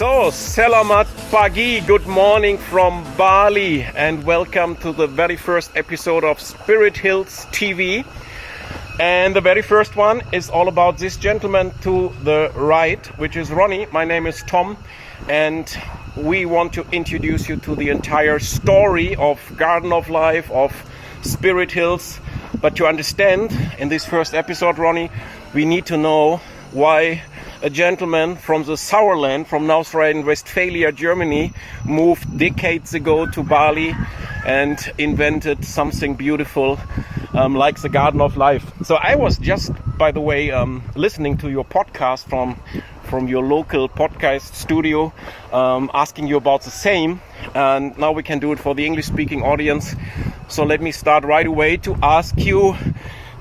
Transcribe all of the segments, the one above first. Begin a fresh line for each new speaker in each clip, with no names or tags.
So, selamat pagi, good morning from Bali, and welcome to the very first episode of Spirit Hills TV. And the very first one is all about this gentleman to the right, which is Ronnie. My name is Tom, and we want to introduce you to the entire story of Garden of Life, of Spirit Hills. But to understand, in this first episode, Ronnie, we need to know why a gentleman from the Sauerland, from North Rhine-Westphalia, Germany, moved decades ago to Bali and invented something beautiful like the Garden of Life. So I was just, by the way, listening to your podcast from your local podcast studio, asking you about the same, and now we can do it for the English-speaking audience. So let me start right away to ask you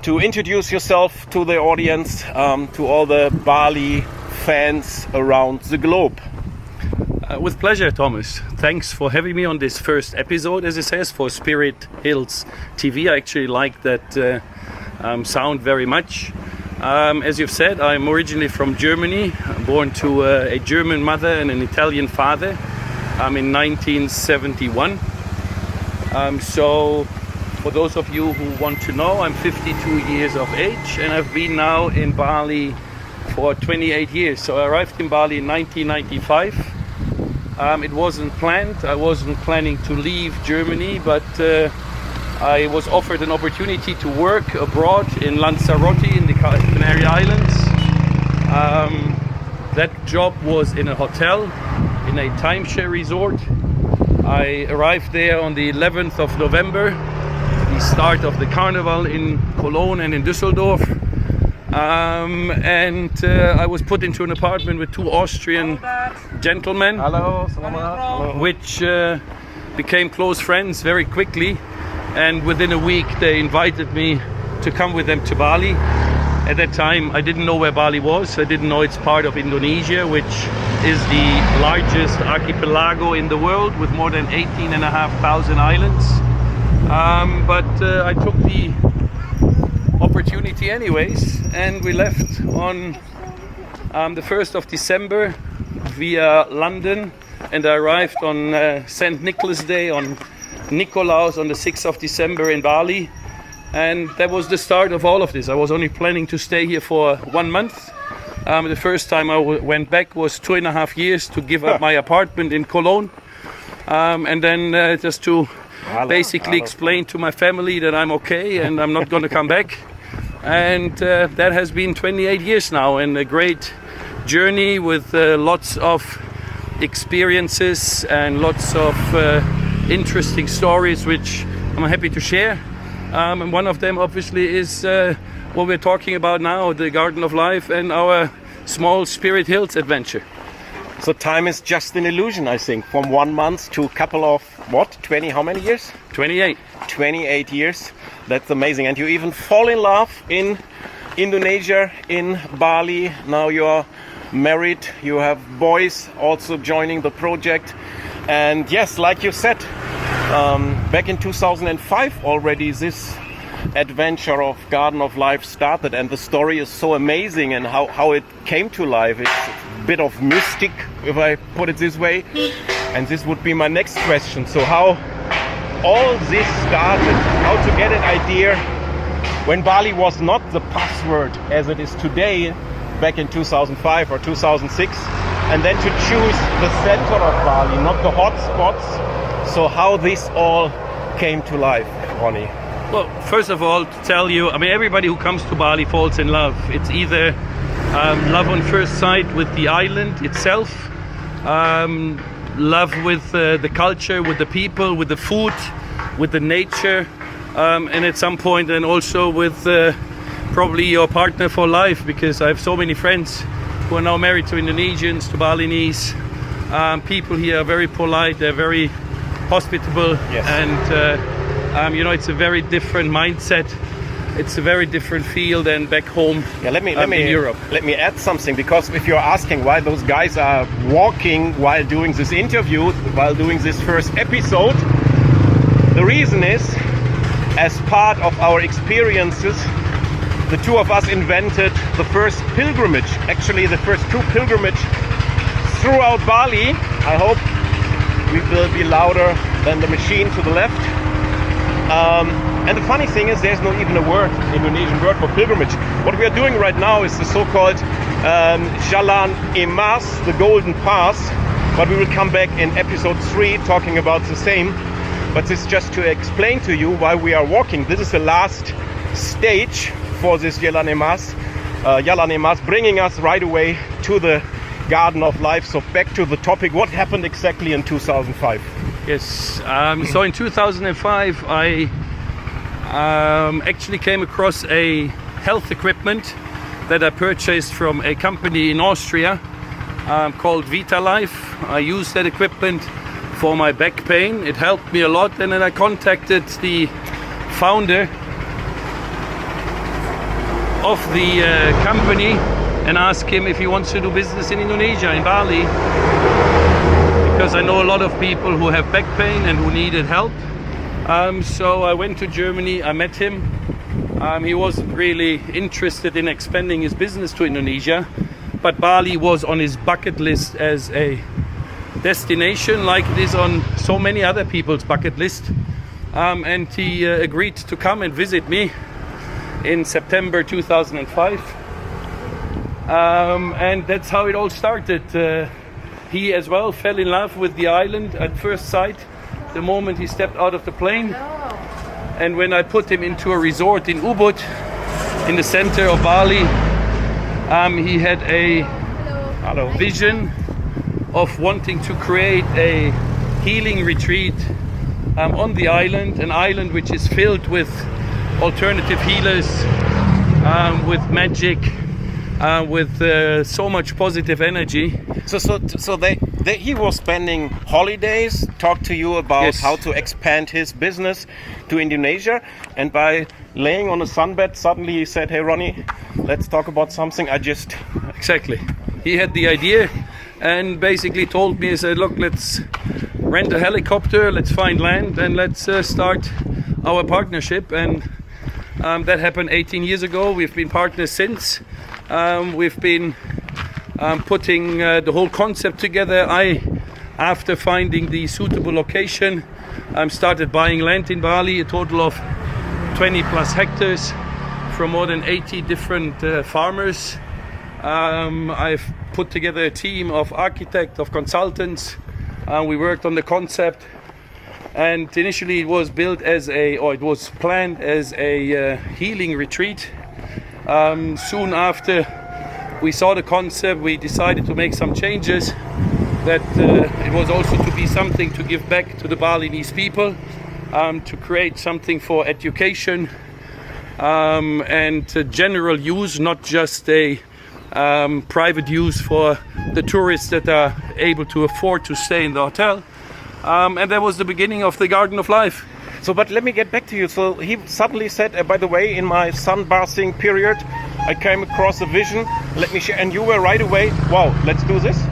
to introduce yourself to the audience, to all the Bali fans around the globe.
With pleasure, Thomas. Thanks for having me on this first episode, as it says, for Spirit Hills TV. I actually like that sound very much. As you've said, I'm originally from Germany. I'm born to a German mother and an Italian father. In 1971. So for those of you who want to know, I'm 52 years of age, and I've been now in Bali for 28 years. So I arrived in Bali in 1995. It wasn't planned. I wasn't planning to leave Germany, but I was offered an opportunity to work abroad in Lanzarote in the Canary Islands. That job was in a hotel, in a timeshare resort. I arrived there on the 11th of November, the start of the carnival in Cologne and in Düsseldorf. I was put into an apartment with two Austrian gentlemen.
Hello, Hello.
Which became close friends very quickly. And within a week, they invited me to come with them to Bali. At that time, I didn't know where Bali was. I didn't know it's part of Indonesia, which is the largest archipelago in the world with more than 18,500 islands. But I took the opportunity anyways, and we left on the 1st of December via London, and I arrived on St. Nicholas Day, on Nikolaus, on the 6th of December in Bali. And that was the start of all of this. I was only planning to stay here for 1 month. The first time I went back was 2.5 years to give up my apartment in Cologne. And then just to basically explain to my family that I'm okay and I'm not going to come back. And that has been 28 years now, and a great journey with lots of experiences and lots of interesting stories which I'm happy to share. And one of them obviously is what we're talking about now, the Garden of Life and our small Spirit Hills adventure.
So time is just an illusion, I think, from 1 month to a couple of, 20, how many years?
28.
28 years. That's amazing. And you even fall in love in Indonesia, in Bali. Now you're married, you have boys also joining the project. And yes, like you said, back in 2005 already this adventure of Garden of Life started, and the story is so amazing, and how it came to life. It's a bit of mystic, if I put it this way. And this would be my next question. So how all this started, how to get an idea when Bali was not the password as it is today, back in 2005 or 2006, and then to choose the center of Bali, not the hot spots. So how this all came to life, Ronnie?
Well, first of all, to tell you, everybody who comes to Bali falls in love. It's either love on first sight with the island itself, love with the culture, with the people, with the food, with the nature, and at some point then also with probably your partner for life, because I have so many friends who are now married to Indonesians, to Balinese. People here are very polite, they're very hospitable.
Yes.
And it's a very different mindset. It's a very different feel than back home in Europe.
Let me add something, because if you're asking why those guys are walking while doing this interview, while doing this first episode, the reason is, as part of our experiences, the two of us invented the first pilgrimage, actually the first two pilgrimage throughout Bali. I hope we will be louder than the machine to the left. And the funny thing is, there's not even a word, Indonesian word for pilgrimage. What we are doing right now is the so-called Jalan Emas, the Golden Pass. But we will come back in episode 3 talking about the same. But this is just to explain to you why we are walking. This is the last stage for this Jalan Emas. Jalan Emas bringing us right away to the Garden of Life. So back to the topic, what happened exactly in 2005?
Yes, so in 2005 I actually came across a health equipment that I purchased from a company in Austria called Vitalife. I used that equipment for my back pain. It helped me a lot, and then I contacted the founder of the company and asked him if he wants to do business in Indonesia, in Bali, because I know a lot of people who have back pain and who needed help. So I went to Germany, I met him. He wasn't really interested in expanding his business to Indonesia, but Bali was on his bucket list as a destination, like it is on so many other people's bucket list. And he agreed to come and visit me in September 2005. And that's how it all started. He as well fell in love with the island at first sight, the moment he stepped out of the plane. And when I put him into a resort in Ubud, in the center of Bali, he had a vision of wanting to create a healing retreat on the island, an island which is filled with alternative healers, with magic, with so much positive energy.
So he was spending holidays, talked to you about
Yes.
how to expand his business to Indonesia, and by laying on a sunbed, suddenly he said, "Hey Ronnie, let's talk about something."
Exactly. He had the idea and basically told me, he said, look, let's rent a helicopter, let's find land, and let's start our partnership. And that happened 18 years ago. We've been partners since. We've been putting the whole concept together. After finding the suitable location, started buying land in Bali, a total of 20 plus hectares from more than 80 different farmers. I've put together a team of architects, of consultants. We worked on the concept, and initially it was planned as a healing retreat. Soon after we saw the concept, we decided to make some changes, that it was also to be something to give back to the Balinese people, to create something for education and general use, not just a private use for the tourists that are able to afford to stay in the hotel. And that was the beginning of the Garden of Life.
So, but let me get back to you. So he suddenly said, by the way, in my sunbathing period, I came across a vision. Let me share. And you were right away, wow, let's do this.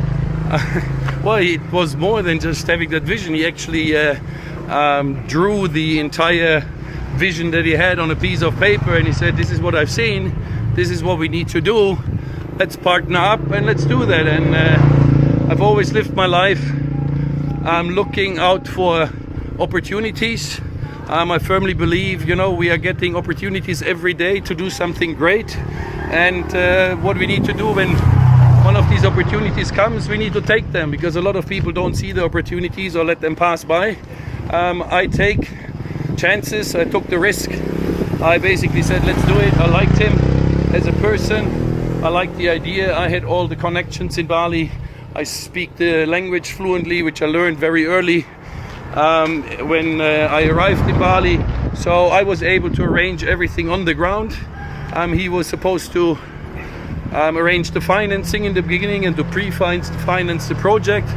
Well, it was more than just having that vision. He actually drew the entire vision that he had on a piece of paper, and he said, this is what I've seen, this is what we need to do, let's partner up and let's do that. And I've always lived my life looking out for opportunities. I firmly believe, we are getting opportunities every day to do something great, and what we need to do when one of these opportunities comes, we need to take them, because a lot of people don't see the opportunities or let them pass by. I take chances, I took the risk. I basically said, let's do it. I liked him as a person, I liked the idea. I had all the connections in Bali. I speak the language fluently, which I learned very early when I arrived in Bali. So I was able to arrange everything on the ground. He was supposed to arrange the financing in the beginning and to pre-finance the project.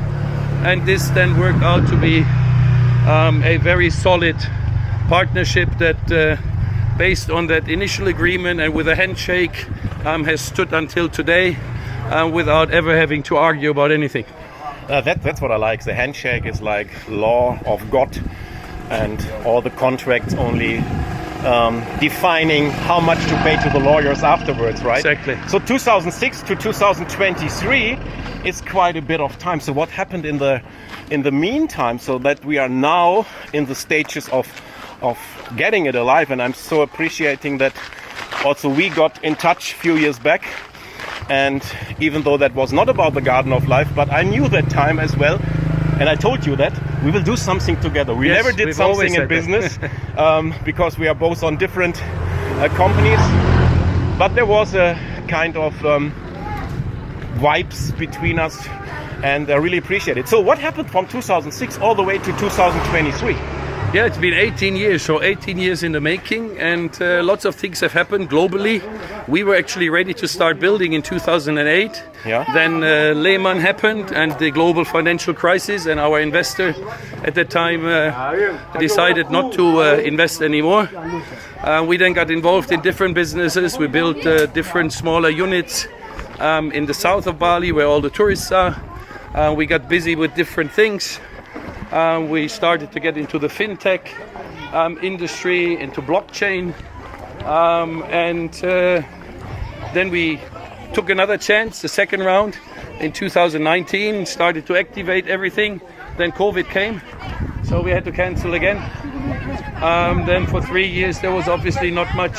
And this then worked out to be a very solid partnership that based on that initial agreement and with a handshake has stood until today without ever having to argue about anything.
That's what I like. The handshake is like law of God, and all the contracts only defining how much to pay to the lawyers afterwards, right?
Exactly.
So 2006 to 2023 is quite a bit of time. So what happened in the meantime, so that we are now in the stages of getting it alive? And I'm so appreciating that also we got in touch a few years back. And even though that was not about the Garden of Life, but I knew that time as well. And I told you that we will do something together. We
Yes,
never did
we've
something
always
in
said
business because we are both on different companies. But there was a kind of vibes between us, and I really appreciate it. So what happened from 2006 all the way to 2023?
Yeah, it's been 18 years, so 18 years in the making, and lots of things have happened globally. We were actually ready to start building in 2008.
Yeah.
Then Lehman happened and the global financial crisis, and our investor at that time decided not to invest anymore. We then got involved in different businesses. We built different smaller units in the south of Bali where all the tourists are. We got busy with different things. We started to get into the fintech industry, into blockchain, and then we took another chance, the second round in 2019, started to activate everything. Then COVID came, so we had to cancel again. Then for 3 years there was obviously not much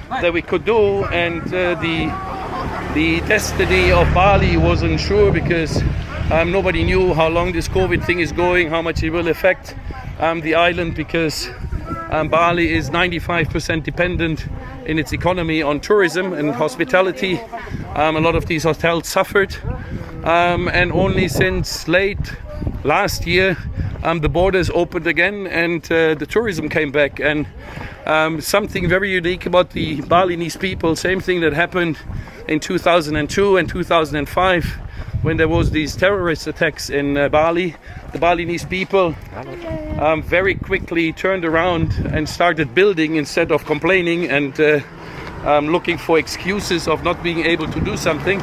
that we could do, and the destiny of Bali wasn't sure because nobody knew how long this COVID thing is going, how much it will affect the island, because Bali is 95% dependent in its economy on tourism and hospitality. A lot of these hotels suffered, and only since late last year the borders opened again and the tourism came back. And something very unique about the Balinese people, same thing that happened in 2002 and 2005 when there was these terrorist attacks in Bali. The Balinese people very quickly turned around and started building instead of complaining and looking for excuses of not being able to do something.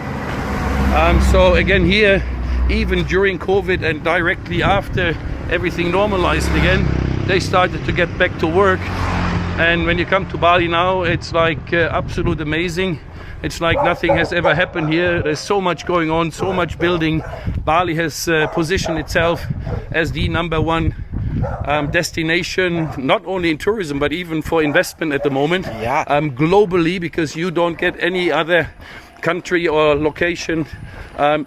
So again here, even during COVID and directly after everything normalized again, they started to get back to work. And when you come to Bali now, it's like absolute amazing. It's like nothing has ever happened here. There's so much going on, so much building. Bali has positioned itself as the #1 destination, not only in tourism, but even for investment at the moment.
Yeah.
Globally, because you don't get any other country or location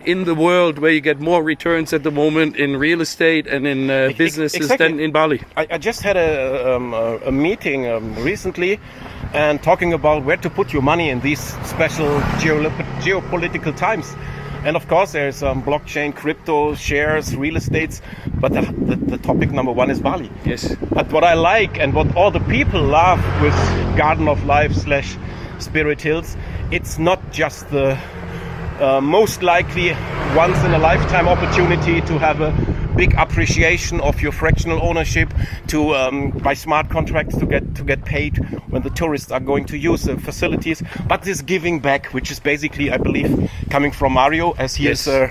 in the world where you get more returns at the moment in real estate and in businesses
exactly.
than in Bali.
I just had a meeting recently and talking about where to put your money in these special geopolitical times. And of course there's blockchain, crypto, shares, real estates, but the topic #1 is Bali.
Yes.
But what I like and what all the people love with Garden of Life / Spirit Hills, it's not just the most likely once in a lifetime opportunity to have a big appreciation of your fractional ownership, to buy smart contracts to get paid when the tourists are going to use the facilities, but this giving back, which is basically, I believe, coming from Mario, as he
Yes.
is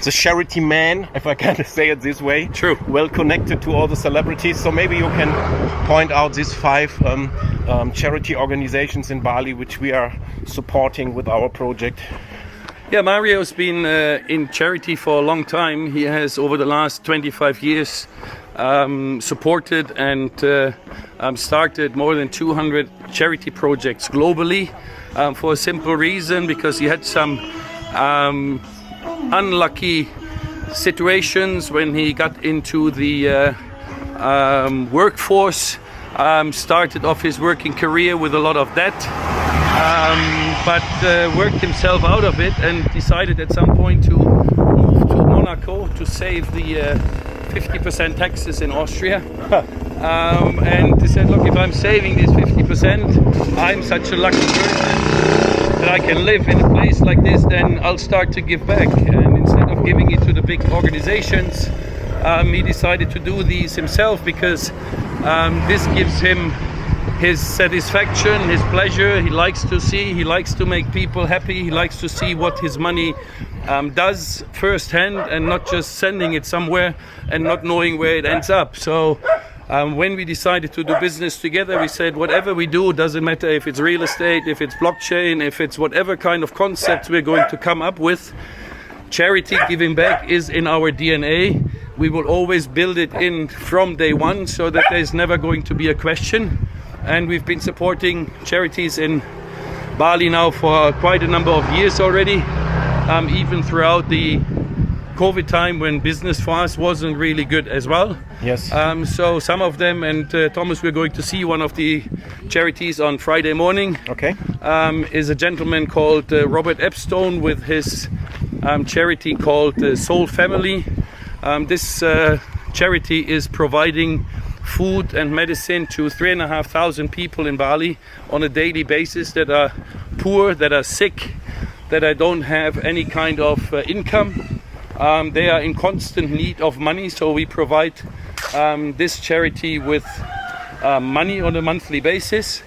the charity man, if I can say it this way.
True.
Well connected to all the celebrities. So maybe you can point out these 5 charity organizations in Bali which we are supporting with our project.
Yeah, Mario's been in charity for a long time. He has, over the last 25 years, supported and started more than 200 charity projects globally for a simple reason, because he had some unlucky situations when he got into the workforce, started off his working career with a lot of debt, but worked himself out of it and decided at some point to move to Monaco to save the 50% taxes in Austria. And he said, look, if I'm saving these 50%, I'm such a lucky person that I can live in a place like this, then I'll start to give back. And instead of giving it to the big organizations, he decided to do these himself, because this gives him his satisfaction, his pleasure. He likes to make people happy. He likes to see what his money does firsthand, and not just sending it somewhere and not knowing where it ends up. So When we decided to do business together, we said whatever we do, doesn't matter if it's real estate, if it's blockchain, if it's whatever kind of concept we're going to come up with, charity, giving back is in our DNA. We will always build it in from day one so that there's never going to be a question. And we've been supporting charities in Bali now for quite a number of years already, even throughout the COVID time when business for us wasn't really good as well.
Yes.
So some of them, and Thomas, we're going to see one of the charities on Friday morning.
Okay.
Is a gentleman called Robert Epstone with his charity called Soul Family. This charity is providing food and medicine to 3,500 people in Bali on a daily basis that are poor, that are sick, that don't have any kind of income. They are in constant need of money, so we provide this charity with money on a monthly basis.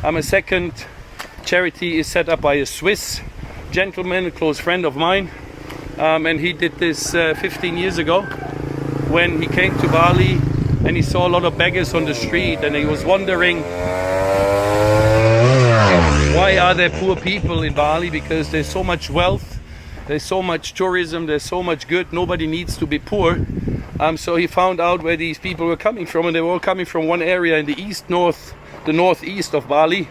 A second charity is set up by a Swiss gentleman, a close friend of mine, and he did this 15 years ago when he came to Bali and he saw a lot of beggars on the street, and he was wondering why are there poor people in Bali, because there's so much wealth, there's so much tourism, there's so much good, nobody needs to be poor. So he found out where these people were coming from, and they were all coming from one area in the northeast of Bali.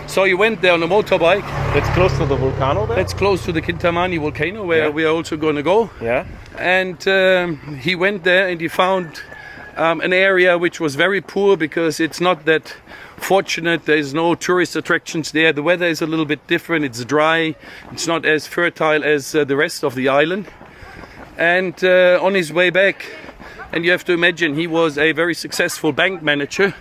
So he went there on a motorbike.
That's close to the volcano there?
That's close to the Kintamani volcano, where we are also going to go.
Yeah.
And he went there and he found an area which was very poor because it's not that fortunate. There's no tourist attractions there. The weather is a little bit different. It's dry. It's not as fertile as the rest of the island. And on his way back, and you have to imagine he was a very successful bank manager.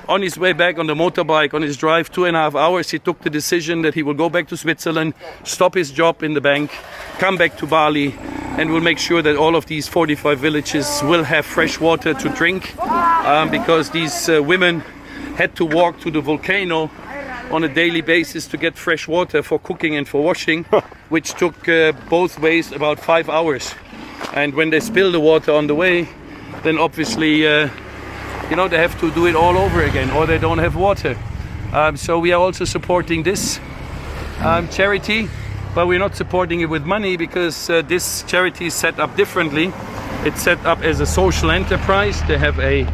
On his way back on the motorbike, on his drive 2.5 hours, he took the decision that he will go back to Switzerland, stop his job in the bank, come back to Bali, and will make sure that all of these 45 villages will have fresh water to drink, because these women had to walk to the volcano on a daily basis to get fresh water for cooking and for washing, which took both ways about 5 hours. And when they spill the water on the way, then obviously they have to do it all over again, or they don't have water. So we are also supporting this charity, but we're not supporting it with money because this charity is set up differently. It's set up as a social enterprise. They have a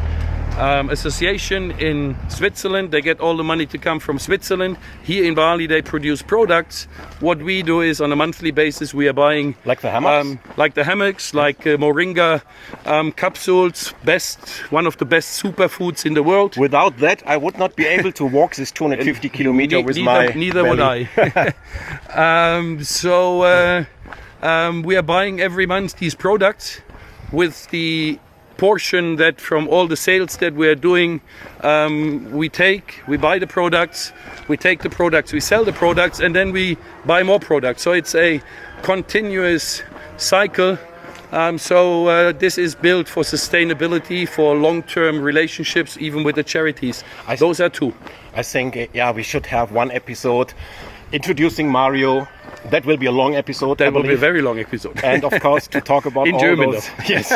association in Switzerland. They get all the money to come from Switzerland. Here in Bali they produce products. What we do is on a monthly basis we are buying
like the hammocks,
like moringa capsules, one of the best superfoods in the world.
Without that I would not be able to walk this 250 kilometers with
neither would I. We are buying every month these products with the portion that from all the sales that we are doing, we buy the products, we take the products, we sell the products, and then we buy more products. So it's a continuous cycle. This is built for sustainability, for long-term relationships, even with the charities. Those are two.
I think, we should have one episode introducing Mario. That will be a long episode.
That will be a very long episode.
And of course, to talk about
in
all
German,
those, yes,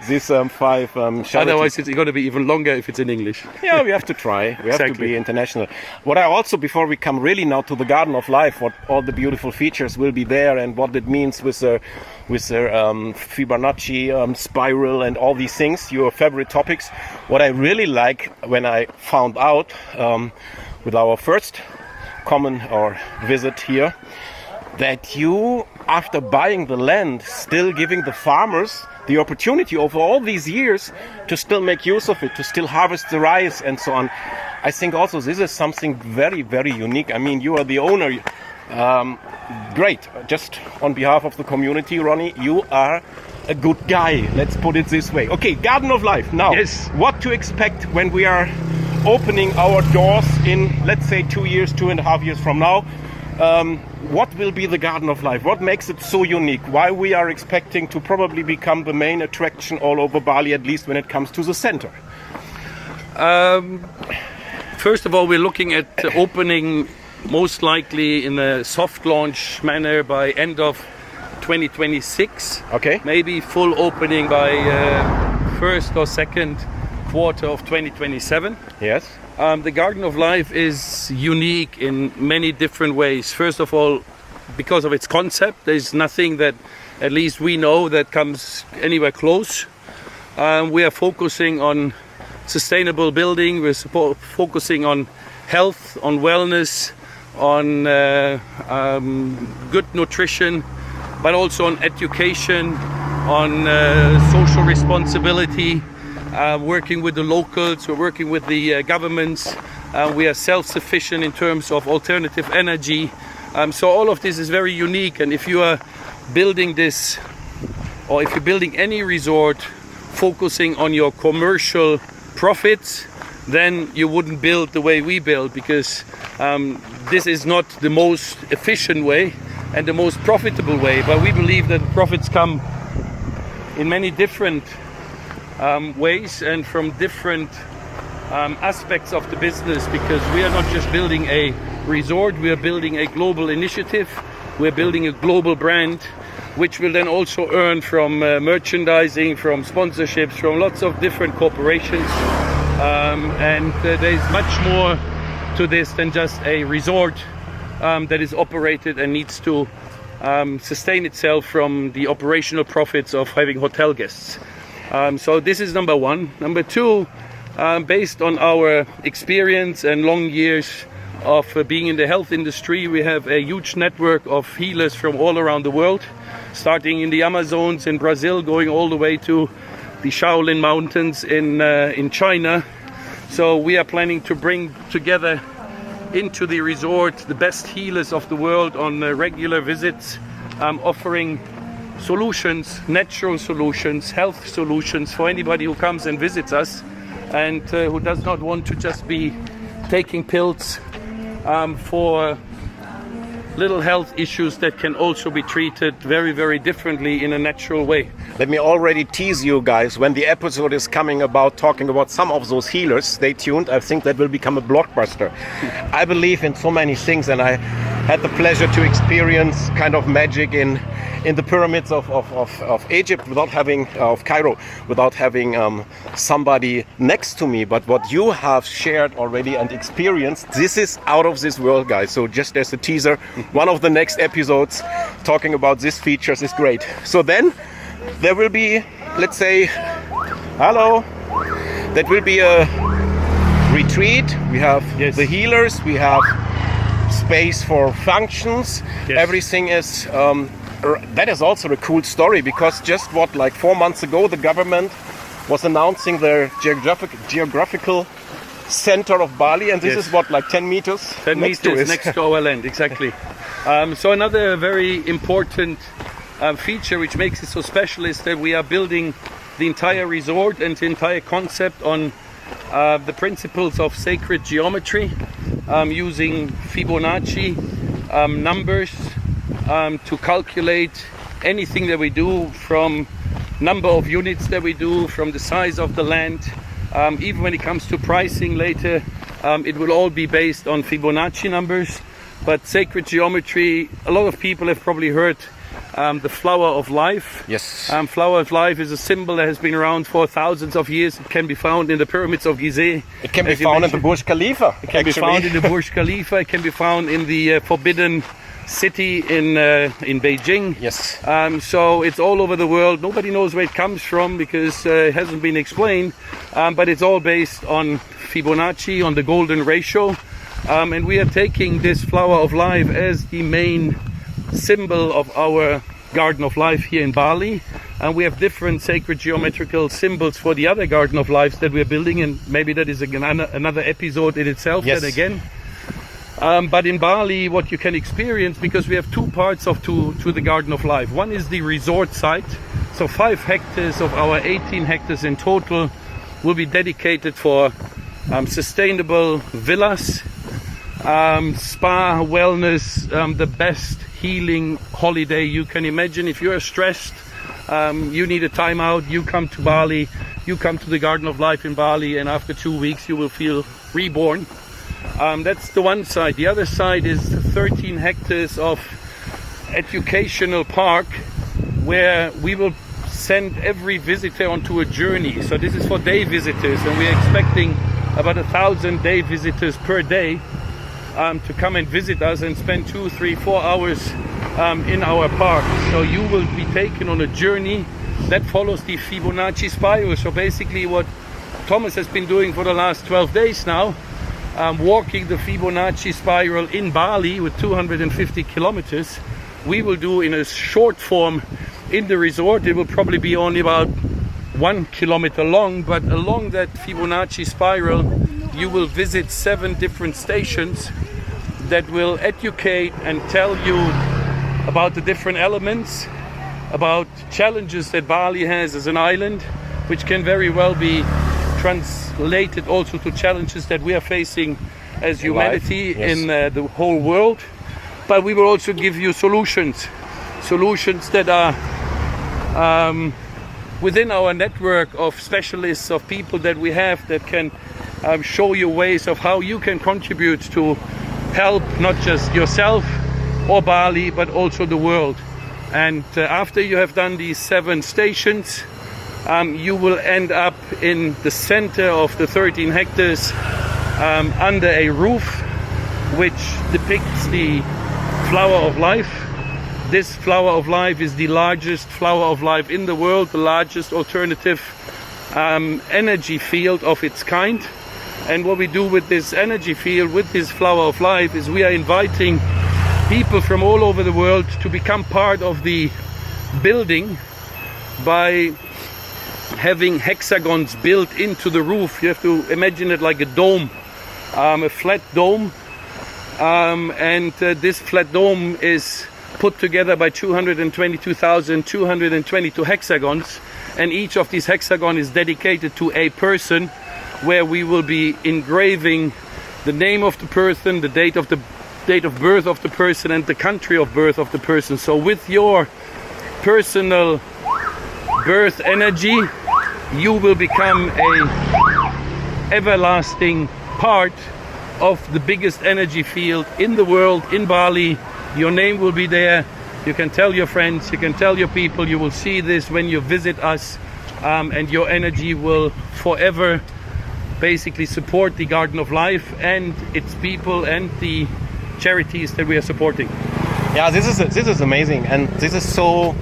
these 5 charities.
Otherwise, it's going to be even longer if it's in English.
Yeah, we have to try. We have to be international. What I also, before we come really now to the Garden of Life, what all the beautiful features will be there, and what it means with the Fibonacci spiral and all these things, your favorite topics. What I really like when I found out with our first visit here, that you, after buying the land, still giving the farmers the opportunity over all these years to still make use of it, to still harvest the rice and so on. I think also this is something very, very unique. I mean, you are the owner. Great. Just on behalf of the community, Ronnie, you are a good guy. Let's put it this way. Okay, Garden of Life. Now,
yes.
What to expect when we are opening our doors in, let's say, 2.5 years from now? What will be the Garden of Life? What makes it so unique? Why we are expecting to probably become the main attraction all over Bali, at least when it comes to the center?
First of all, we're looking at opening most likely in a soft launch manner by end of 2026.
Okay.
Maybe full opening by first or second quarter of 2027.
Yes.
The Garden of Life is unique in many different ways. First of all, because of its concept, there's nothing that, at least we know, that comes anywhere close. We are focusing on sustainable building. We're focusing on health, on wellness, on good nutrition, but also on education, on social responsibility, working with the locals, we're working with the governments. We are self-sufficient in terms of alternative energy. So all of this is very unique, and if you are building this, or if you're building any resort focusing on your commercial profits, then you wouldn't build the way we build, because this is not the most efficient way and the most profitable way. But we believe that profits come in many different ways and from different aspects of the business, because we are not just building a resort, we are building a global initiative, we're building a global brand, which will then also earn from merchandising, from sponsorships, from lots of different corporations. And there's much more to this than just a resort that is operated and needs to sustain itself from the operational profits of having hotel guests. So this is number one. Number two, based on our experience and long years of being in the health industry, we have a huge network of healers from all around the world, starting in the Amazons in Brazil, going all the way to the Shaolin Mountains in China. So we are planning to bring together into the resort the best healers of the world on regular visits, offering solutions, natural solutions, health solutions for anybody who comes and visits us, and who does not want to just be taking pills for little health issues that can also be treated very, very differently in a natural way.
Let me already tease you guys, when the episode is coming about talking about some of those healers, stay tuned. I think that will become a blockbuster. I believe in so many things, and I had the pleasure to experience kind of magic in the pyramids of Egypt without having, of Cairo, without having somebody next to me. But what you have shared already and experienced, this is out of this world, guys. So just as a teaser, one of the next episodes talking about these features is great. So then there will be, let's say, hello, that will be a retreat. We have the healers, we have space for functions. Everything is that is also a cool story, because just like 4 months ago, the government was announcing their geographical center of Bali, and this is what, like 10 meters
10
next
meters
to
next to our land, exactly. So another very important feature which makes it so special is that we are building the entire resort and the entire concept on the principles of sacred geometry, using Fibonacci numbers to calculate anything that we do, from number of units that we do, from the size of the land, even when it comes to pricing later, it will all be based on Fibonacci numbers. But sacred geometry, a lot of people have probably heard the flower of life.
Yes.
Flower of life is a symbol that has been around for thousands of years. It can be found in the pyramids of Gizeh.
It can be found in the Burj Khalifa.
It can be found in the Burj Khalifa. It can be found in the Forbidden City in Beijing.
Yes.
So it's all over the world. Nobody knows where it comes from, because it hasn't been explained. But it's all based on Fibonacci, on the golden ratio. And we are taking this flower of life as the main symbol of our Garden of Life here in Bali. And we have different sacred geometrical symbols for the other Garden of Lives that we're building, and maybe that is another episode in itself.
Yes.
Then again. But in Bali, what you can experience, because we have two parts to the Garden of Life. One is the resort site. So 5 hectares of our 18 hectares in total will be dedicated for sustainable villas, spa, wellness, the best healing holiday you can imagine. If you are stressed, you need a timeout, you come to Bali, you come to the Garden of Life in Bali, and after 2 weeks you will feel reborn. That's the one side. The other side is 13 hectares of educational park, where we will send every visitor onto a journey. So this is for day visitors, and we're expecting about 1,000 day visitors per day to come and visit us and spend 2, 3, 4 hours in our park. So you will be taken on a journey that follows the Fibonacci spiral. So basically what Thomas has been doing for the last 12 days now, walking the Fibonacci spiral in Bali with 250 kilometers, we will do in a short form in the resort. It will probably be only about 1 kilometer long, but along that Fibonacci spiral you will visit 7 different stations that will educate and tell you about the different elements, about challenges that Bali has as an island, which can very well be translated also to challenges that we are facing as humanity in the whole world. But we will also give you solutions that are within our network of specialists, of people that we have that can show you ways of how you can contribute to help not just yourself or Bali, but also the world. And after you have done these 7 stations, you will end up in the center of the 13 hectares under a roof which depicts the flower of life. This flower of life is the largest flower of life in the world, the largest alternative energy field of its kind. And what we do with this energy field, with this flower of life, is we are inviting people from all over the world to become part of the building by having hexagons built into the roof. You have to imagine it like a dome, a flat dome, and this flat dome is put together by 222,222 hexagons, and each of these hexagons is dedicated to a person, where we will be engraving the name of the person, the date of birth of the person, and the country of birth of the person. So with your personal birth energy, you will become a everlasting part of the biggest energy field in the world, in Bali. Your name will be there. You can tell your friends, you can tell your people, you will see this when you visit us, and your energy will forever basically support the Garden of Life and its people and the charities that we are supporting.
Yeah, this is amazing, and this is so,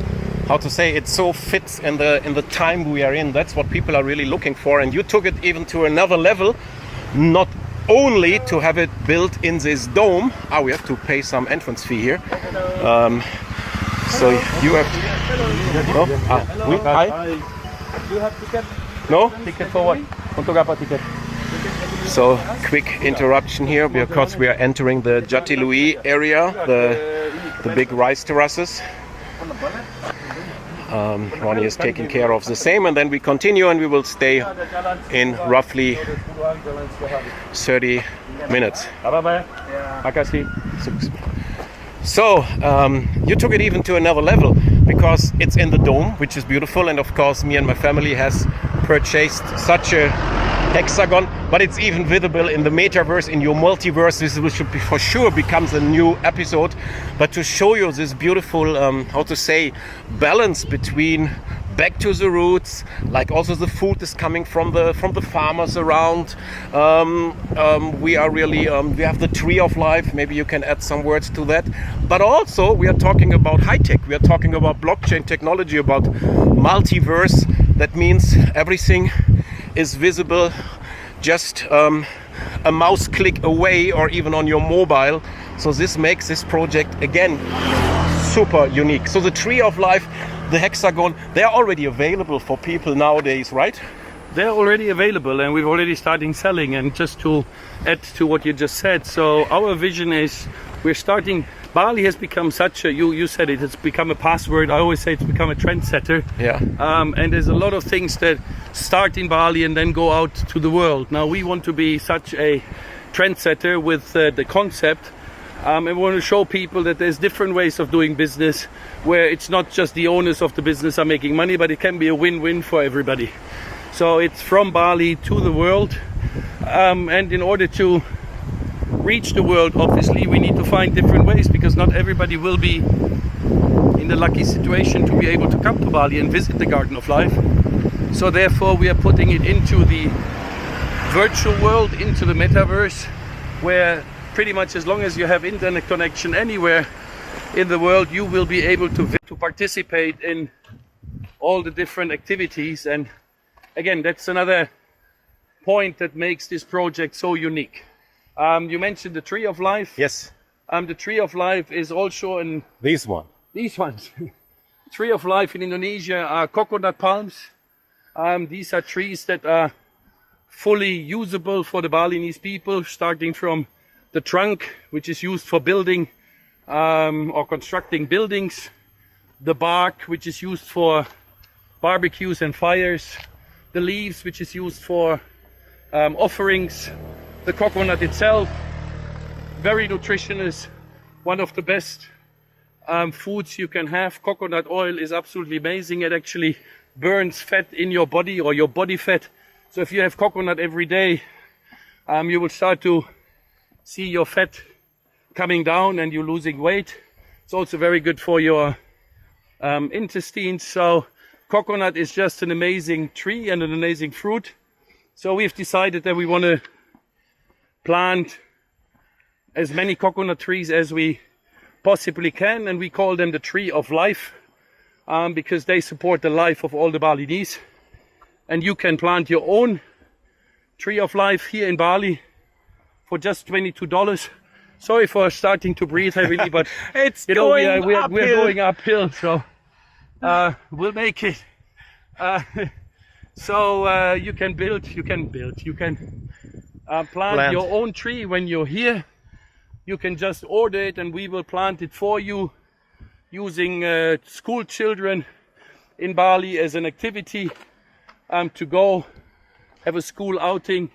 how to say, it so fits in the time we are in. That's what people are really looking for, and you took it even to another level, not only to have it built in this dome. We have to pay some entrance fee here. So you have no? Hi.
You have ticket?
No?
Ticket for what? Ticket.
So quick interruption here because we are entering the Jati Lui area, the big rice terraces. Ronnie is taking care of the same, and then we continue and we will stay in roughly 30 minutes. So you took it even to another level because it's in the dome, which is beautiful, and of course me and my family has purchased such a hexagon, but it's even visible in the metaverse, in your multiverse. This should be for sure becomes a new episode, but to show you this beautiful how to say balance between back to the roots, like also the food is coming from the farmers around. We are really we have the tree of life. Maybe you can add some words to that, but also we are talking about high tech, we are talking about blockchain technology, about multiverse. That means everything is visible just a mouse click away or even on your mobile. So this makes this project again super unique. So the tree of life, the hexagon, they are already available for people nowadays, right?
They're already available and we've already started selling. And just to add to what you just said, so our vision is we're starting. Bali has become such a, you said it, it's become a password. I always say it's become a trendsetter.
Yeah.
And there's a lot of things that start in Bali and then go out to the world. Now we want to be such a trendsetter with the concept. And we want to show people that there's different ways of doing business where it's not just the owners of the business are making money, but it can be a win-win for everybody. So it's from Bali to the world. And in order to reach the world, obviously we need to find different ways, because not everybody will be in in the lucky situation to be able to come to Bali and visit the Garden of Life. So therefore we are putting it into the virtual world, into the metaverse, where pretty much as long as you have internet connection anywhere in the world, you will be able to participate in all the different activities. And again, that's another point that makes this project so unique. You mentioned the Tree of Life.
Yes.
The Tree of Life is also in
This one.
these ones. Tree of Life in Indonesia are coconut palms. These are trees that are fully usable for the Balinese people, starting from the trunk, which is used for building or constructing buildings, the bark, which is used for barbecues and fires, the leaves, which is used for offerings, the coconut itself, very nutritious, one of the best foods you can have. Coconut oil is absolutely amazing. It actually burns fat in your body, or your body fat. So if you have coconut every day, you will start to see your fat coming down and you're losing weight. It's also very good for your intestines. So coconut is just an amazing tree and an amazing fruit. So we've decided that we want to plant as many coconut trees as we possibly can, and we call them the Tree of Life, because they support the life of all the Balinese. And you can plant your own Tree of Life here in Bali for just $22. Sorry for starting to breathe heavily, but
It's
you know,
going
we're
uphill.
going uphill, so we'll make it. So you can plant your own tree when you're here. You can just order it and we will plant it for you, using school children in Bali as an activity to go have a school outing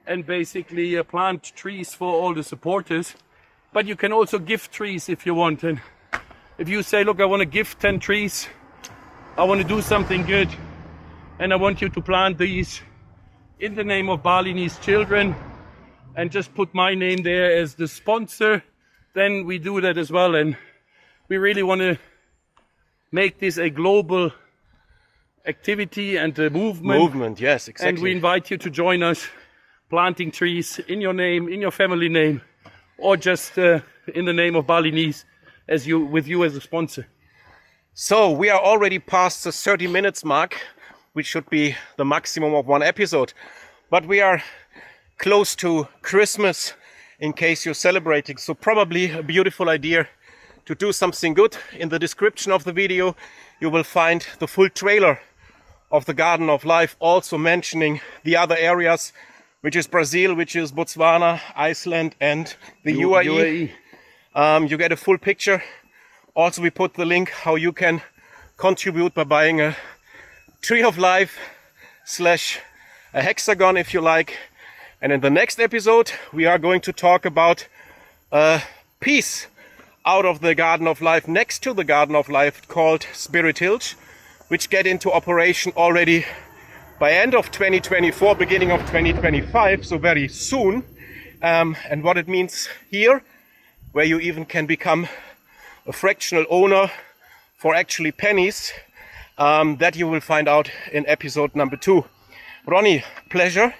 and basically plant trees for all the supporters. But you can also gift trees if you want. And if you say, look, I want to gift 10 trees, I want to do something good, and I want you to plant these in the name of Balinese children and just put my name there as the sponsor, then we do that as well. And we really want to make this a global activity and a movement.
Yes, exactly.
And we invite you to join us planting trees in your name, in your family name, or just in the name of Balinese, with you as a sponsor.
So we are already past the 30 minutes mark, which should be the maximum of one episode. But we are close to Christmas in case you're celebrating. So probably a beautiful idea to do something good. In the description of the video, you will find the full trailer of the Garden of Life, also mentioning the other areas, which is Brazil, which is Botswana, Iceland, and the UAE. You get a full picture. Also, we put the link how you can contribute by buying a Tree of Life / a hexagon if you like. And in the next episode, we are going to talk about a piece out of the Garden of Life, next to the Garden of Life, called Spirit Hills, which get into operation already by end of 2024, beginning of 2025, so very soon. And what it means here, where you even can become a fractional owner for actually pennies, that you will find out in episode number 2. Ronnie, pleasure.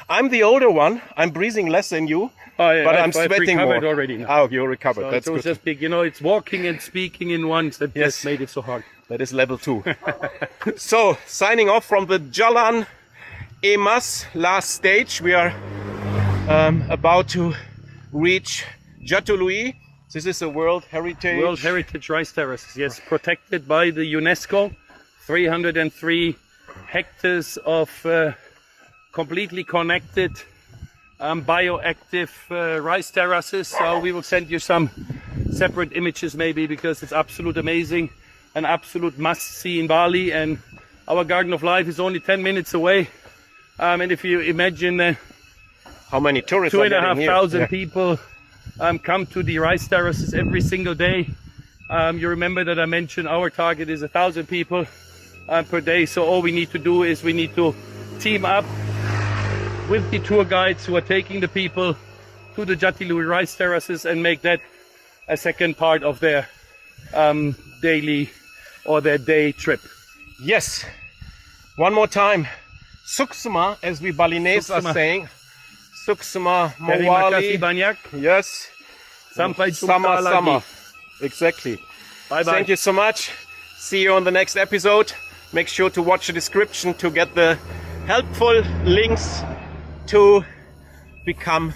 I'm the older one. I'm breathing less than you, but I'm sweating more.
I've recovered already now.
Oh, you're recovered.
So
That's
it was
good.
just big, it's walking and speaking in once that
Yes.
just made it so hard.
That is level 2. So, signing off from the Jalan Emas last stage. We are about to reach Jatiluwih. This is a World Heritage
Rice Terraces, yes, protected by the UNESCO. 303 hectares of completely connected bioactive rice terraces. So we will send you some separate images maybe, because it's absolute amazing, an absolute must see in Bali. And our Garden of Life is only 10 minutes away. And if you imagine
how many tourists are getting here?
2,500 people come to the rice terraces every single day. You remember that I mentioned our target is 1,000 people per day. So all we need to do is we need to team up with the tour guides who are taking the people to the Jatiluwih rice terraces and make that a second part of their daily or their day trip.
Yes. One more time. Suksema, as we Balinese are
Suksema.
saying. Suksema
Terima kasih
Mawali.
banyak.
Yes.
Sampai jumpa
Summer,
lagi.
summer. Exactly.
Bye bye.
Thank you so much. See you on the next episode. Make sure to watch the description to get the helpful links to become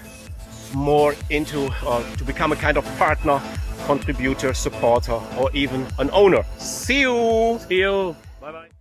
more into or to become a kind of partner, contributor, supporter, or even an owner. See you.
See you. Bye bye.